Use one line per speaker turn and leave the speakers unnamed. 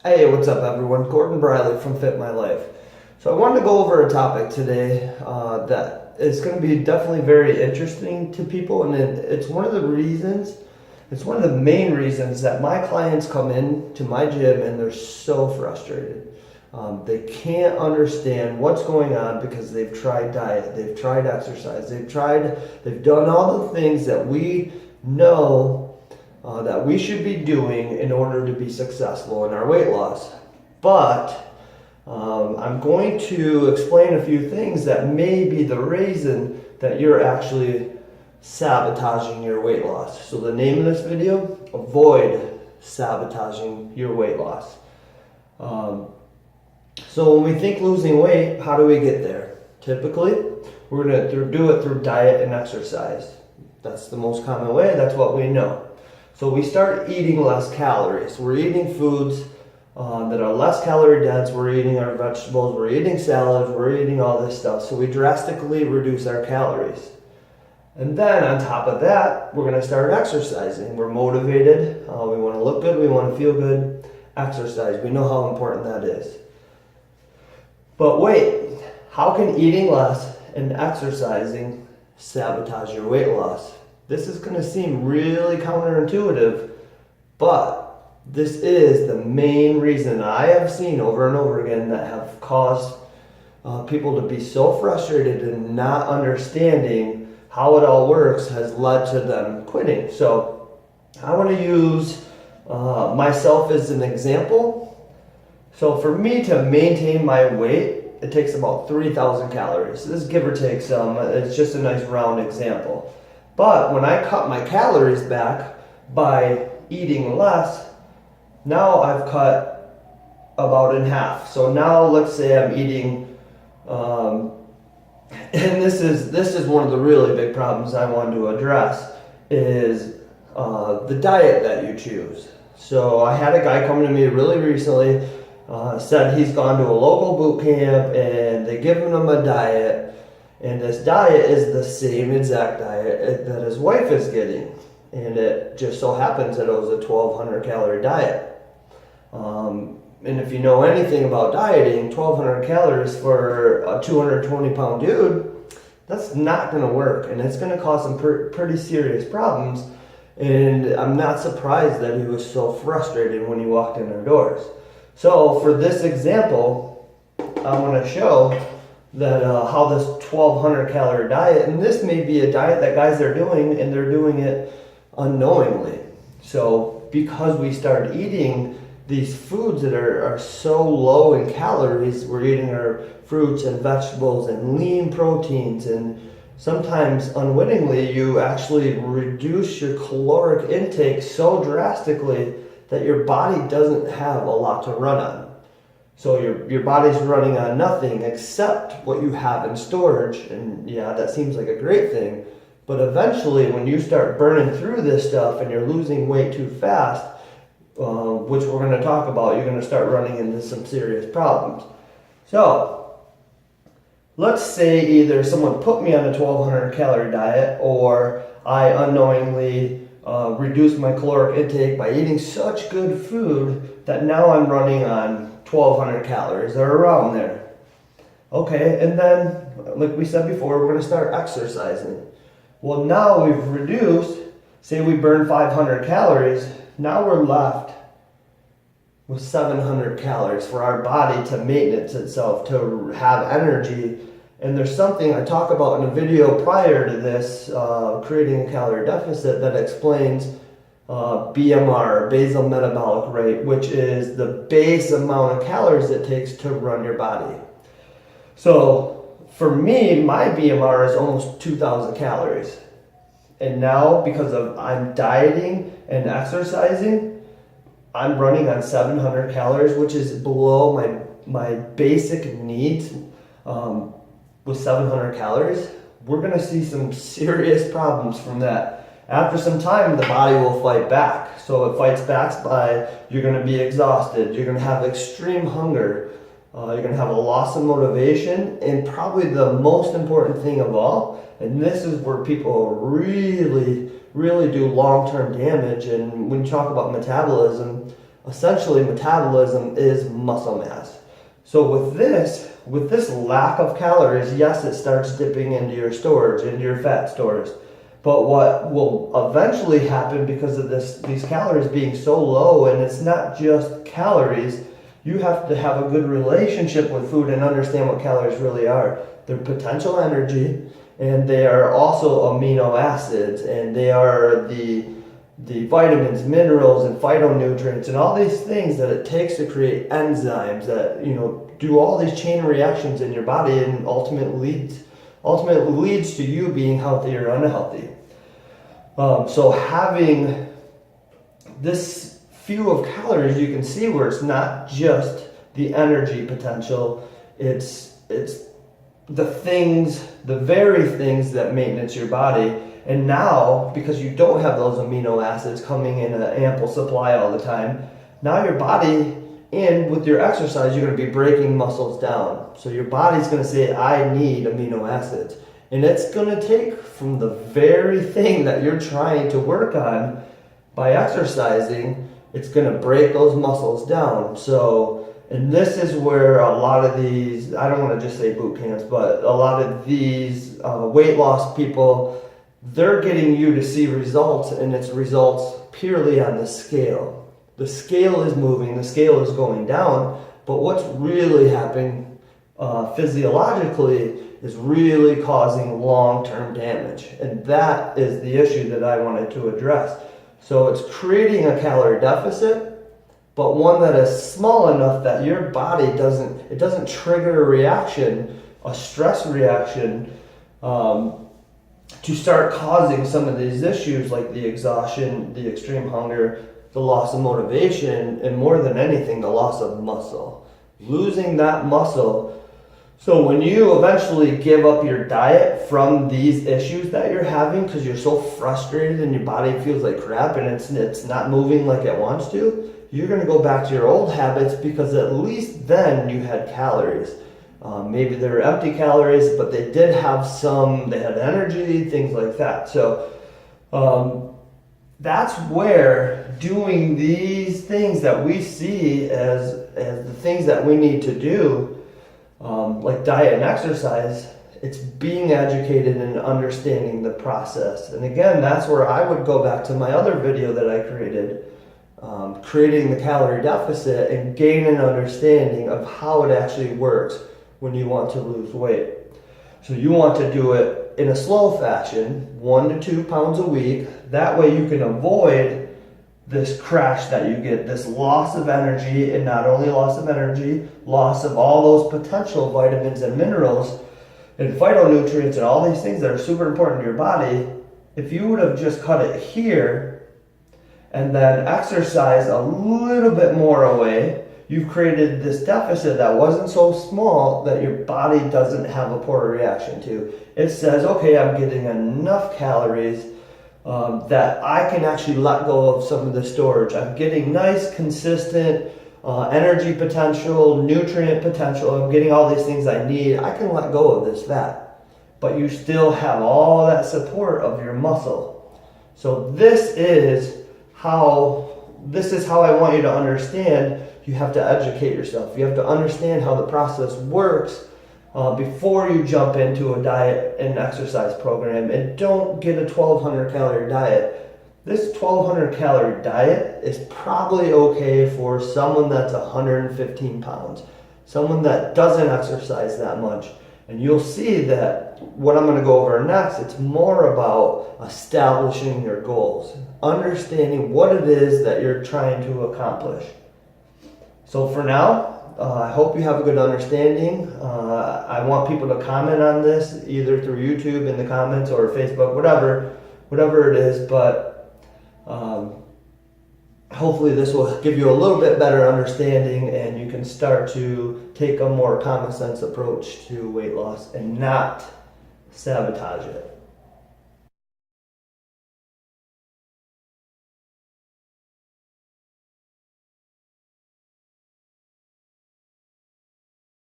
Hey, what's up, everyone? Gordon Briley from Fit My Life. So, I wanted to go over a topic today that is going to be definitely very interesting to people, and it's one of the reasons, it's one of the main reasons that my clients come in to my gym and they're so frustrated. They can't understand what's going on because they've tried diet, they've tried exercise, they've done all the things that we know that we should be doing in order to be successful in our weight loss. But I'm going to explain a few things that may be the reason that you're actually sabotaging your weight loss. So the name of this video, avoid sabotaging your weight loss. So when we think losing weight, how do we get there? Typically, we're going to do it through diet and exercise. That's the most common way, that's what we know. So we start eating less calories. We're eating foods that are less calorie dense. We're eating our vegetables. We're eating salads. We're eating all this stuff. So we drastically reduce our calories. And then on top of that, we're going to start exercising. We're motivated. We want to look good. We want to feel good. Exercise. We know how important that is. But wait, how can eating less and exercising sabotage your weight loss? This is going to seem really counterintuitive, but this is the main reason I have seen over and over again that have caused people to be so frustrated and not understanding how it all works has led to them quitting. So I want to use myself as an example. So for me to maintain my weight, it takes about 3,000 calories. This is give or take some. It's just a nice round example. But when I cut my calories back by eating less, now I've cut about in half. So now let's say I'm eating, and this is one of the really big problems I wanted to address, is the diet that you choose. So I had a guy come to me really recently, said he's gone to a local boot camp and they given him a diet. And this diet is the same exact diet that his wife is getting. And it just so happens that it was a 1,200 calorie diet. And if you know anything about dieting, 1,200 calories for a 220 pound dude, that's not going to work. And it's going to cause some pretty serious problems. And I'm not surprised that he was so frustrated when he walked in our doors. So for this example, I want to show that how this 1,200 calorie diet, and this may be a diet that guys are doing and they're doing it unknowingly. So because we start eating these foods that are so low in calories, we're eating our fruits and vegetables and lean proteins, and sometimes unwittingly you actually reduce your caloric intake so drastically that your body doesn't have a lot to run on. So your body's running on nothing except what you have in storage. And yeah, that seems like a great thing. But eventually when you start burning through this stuff and you're losing weight too fast, which we're going to talk about, you're going to start running into some serious problems. So let's say either someone put me on a 1,200 calorie diet, or I unknowingly reduced my caloric intake by eating such good food that now I'm running on 1,200 calories or around there. Okay, and then, like we said before, we're going to start exercising. Well, now we've reduced, say we burn 500 calories, now we're left with 700 calories for our body to maintenance itself, to have energy. And there's something I talk about in a video prior to this, creating a calorie deficit, that explains BMR, basal metabolic rate, which is the base amount of calories it takes to run your body. So for me, my BMR is almost 2,000 calories. And now, because I'm dieting and exercising, I'm running on 700 calories, which is below my basic needs. With 700 calories, we're going to see some serious problems from that. After some time, the body will fight back. So it fights back by, you're going to be exhausted, you're going to have extreme hunger, you're going to have a loss of motivation, and probably the most important thing of all, and this is where people really do long-term damage. And when you talk about metabolism, essentially metabolism is muscle mass. So with this lack of calories, yes, it starts dipping into your storage, into your fat stores. But what will eventually happen because of these calories being so low, and it's not just calories, you have to have a good relationship with food and understand what calories really are. They're potential energy, and they are also amino acids, and they are the vitamins, minerals, and phytonutrients, and all these things that it takes to create enzymes that, do all these chain reactions in your body, and ultimately leads to you being healthy or unhealthy. So having this few of calories, you can see where it's not just the energy potential, it's the very things that maintenance your body. And now, because you don't have those amino acids coming in an ample supply all the time, now your body, and with your exercise, you're going to be breaking muscles down. So your body's going to say, I need amino acids. And it's going to take from the very thing that you're trying to work on by exercising, it's going to break those muscles down. So, and this is where a lot of these, I don't want to just say boot camps, but a lot of these weight loss people, they're getting you to see results, and it's results purely on the scale. The scale is moving, the scale is going down, but what's really happening physiologically is really causing long-term damage. And that is the issue that I wanted to address. So it's creating a calorie deficit, but one that is small enough that your body doesn't trigger a reaction, a stress reaction, to start causing some of these issues like the exhaustion, the extreme hunger, the loss of motivation, and more than anything, the loss of muscle. Losing that muscle. So when you eventually give up your diet from these issues that you're having because you're so frustrated and your body feels like crap and it's not moving like it wants to, you're going to go back to your old habits because at least then you had calories. Maybe they were empty calories, but they did have they had energy, things like that. So that's where doing these things that we see as the things that we need to do, like diet and exercise, it's being educated and understanding the process. And again, that's where I would go back to my other video that I created, creating the calorie deficit and gain an understanding of how it actually works when you want to lose weight. So you want to do it in a slow fashion, 1 to 2 pounds a week. That way you can avoid this crash that you get, this loss of energy, and not only loss of energy, loss of all those potential vitamins and minerals and phytonutrients and all these things that are super important to your body. If you would have just cut it here and then exercise a little bit more away, you've created this deficit that wasn't so small that your body doesn't have a poor reaction to. It says, okay, I'm getting enough calories that I can actually let go of some of the storage. I'm getting nice, consistent energy potential, nutrient potential. I'm getting all these things I need. I can let go of this fat. But you still have all that support of your muscle. So this is how I want you to understand. You have to educate yourself. You have to understand how the process works before you jump into a diet and exercise program. And don't get a 1,200 calorie diet. This 1,200 calorie diet is probably okay for someone that's 115 pounds, someone that doesn't exercise that much. And you'll see that what I'm going to go over next, it's more about establishing your goals, understanding what it is that you're trying to accomplish. So for now, I hope you have a good understanding. I want people to comment on this, either through YouTube in the comments or Facebook, whatever it is. But hopefully this will give you a little bit better understanding, and you can start to take a more common sense approach to weight loss and not sabotage it.